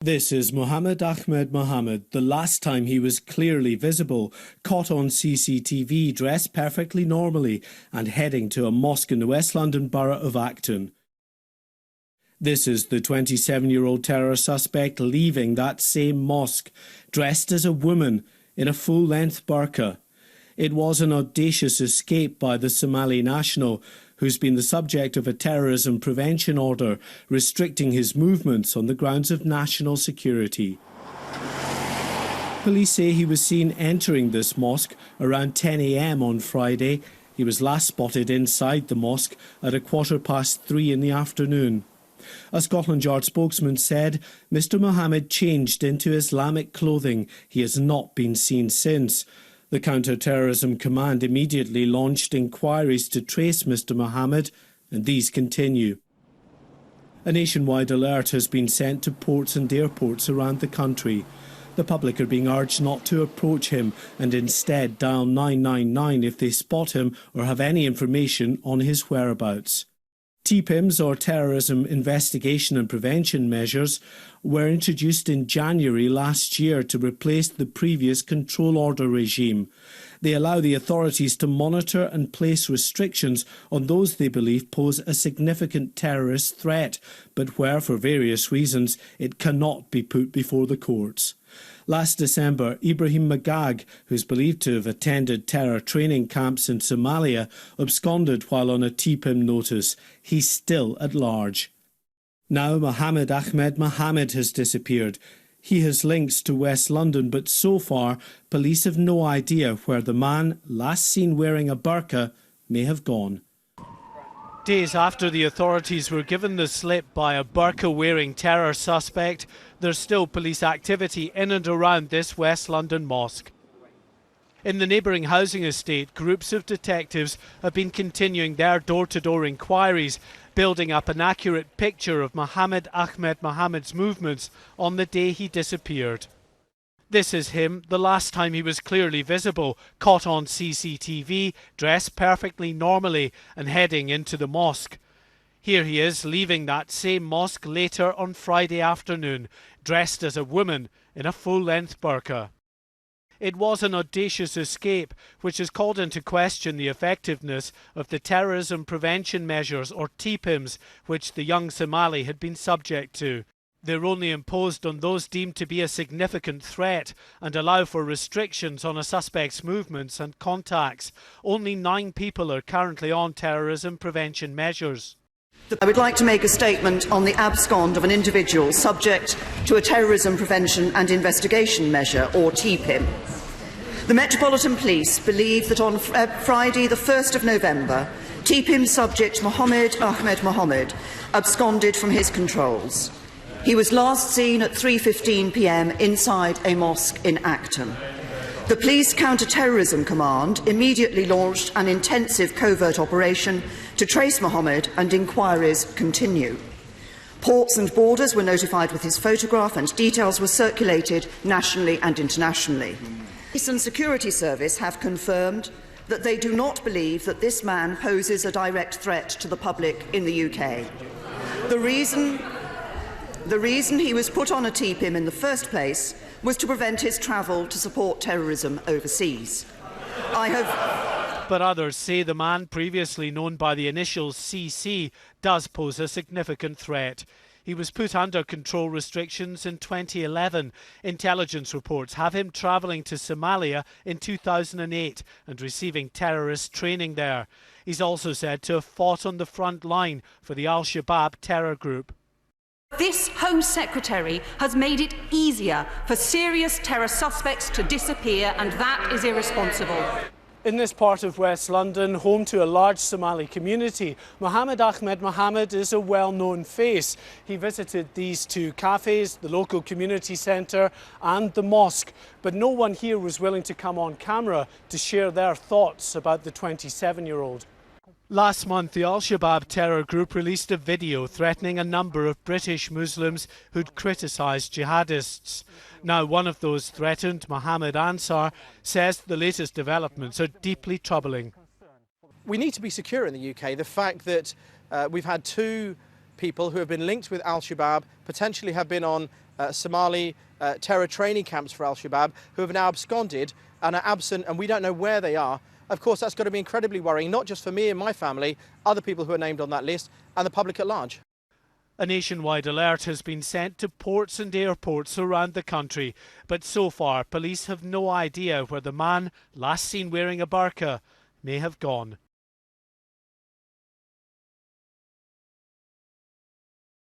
This is Mohammed Ahmed Mohammed, the last time he was clearly visible, caught on CCTV dressed perfectly normally and heading to a mosque in the West London borough of Acton. This is the 27-year-old terror suspect leaving that same mosque, dressed as a woman in a full-length burqa. It was an audacious escape by the Somali national, who's been the subject of a terrorism prevention order restricting his movements on the grounds of national security. Police say he was seen entering this mosque around 10 a.m. on Friday. He was last spotted inside the mosque at 3:15 in the afternoon. A Scotland Yard spokesman said Mr Mohammed changed into Islamic clothing. He has not been seen since. The Counter-Terrorism Command immediately launched inquiries to trace Mr Mohammed, and these continue. A nationwide alert has been sent to ports and airports around the country. The public are being urged not to approach him and instead dial 999 if they spot him or have any information on his whereabouts. TPIMs, or Terrorism Investigation and Prevention Measures, were introduced in January last year to replace the previous control order regime. They allow the authorities to monitor and place restrictions on those they believe pose a significant terrorist threat, but where, for various reasons, it cannot be put before the courts. Last December, Ibrahim Magag, who's believed to have attended terror training camps in Somalia, absconded while on a TPIM notice. He's still at large. Now Mohammed Ahmed Mohammed has disappeared. He has links to West London, but so far, police have no idea where the man, last seen wearing a burqa, may have gone. Days after the authorities were given the slip by a burqa-wearing terror suspect, there's still police activity in and around this West London mosque. In the neighbouring housing estate, groups of detectives have been continuing their door-to-door inquiries, building up an accurate picture of Mohammed Ahmed Mohammed's movements on the day he disappeared. This is him, the last time he was clearly visible, caught on CCTV, dressed perfectly normally and heading into the mosque. Here he is, leaving that same mosque later on Friday afternoon, dressed as a woman in a full-length burqa. It was an audacious escape, which has called into question the effectiveness of the terrorism prevention measures, or TPIMs, which the young Somali had been subject to. They're only imposed on those deemed to be a significant threat and allow for restrictions on a suspect's movements and contacts. Only 9 people are currently on terrorism prevention measures. I would like to make a statement on the abscond of an individual subject to a terrorism prevention and investigation measure, or TPIM. The Metropolitan Police believe that on Friday the 1st of November, TPIM subject Mohammed Ahmed Mohammed absconded from his controls. He was last seen at 3:15 p.m. inside a mosque in Acton. The Police Counter-Terrorism Command immediately launched an intensive covert operation to trace Mohammed, and inquiries continue. Ports and borders were notified with his photograph, and details were circulated nationally and internationally. Police and Security Service have confirmed that they do not believe that this man poses a direct threat to the public in the UK. The reason he was put on a TPIM in the first place was to prevent his travel to support terrorism overseas. But others say the man, previously known by the initials CC, does pose a significant threat. He was put under control restrictions in 2011. Intelligence reports have him travelling to Somalia in 2008 and receiving terrorist training there. He's also said to have fought on the front line for the Al-Shabaab terror group. This Home Secretary has made it easier for serious terror suspects to disappear, and that is irresponsible. In this part of West London, home to a large Somali community, Mohammed Ahmed Mohammed is a well-known face. He visited these 2 cafes, the local community centre and the mosque, but no one here was willing to come on camera to share their thoughts about the 27-year-old. Last month, the Al-Shabaab terror group released a video threatening a number of British Muslims who'd criticised jihadists. Now, one of those threatened, Mohammed Ansar, says the latest developments are deeply troubling. We need to be secure in the UK. The fact that we've had 2 people who have been linked with Al-Shabaab, potentially have been on Somali terror training camps for al-Shabaab who have now absconded and are absent, and we don't know where they are. Of course, that's got to be incredibly worrying, not just for me and my family, other people who are named on that list, and the public at large. A nationwide alert has been sent to ports and airports around the country, but so far police have no idea where the man, last seen wearing a burqa, may have gone.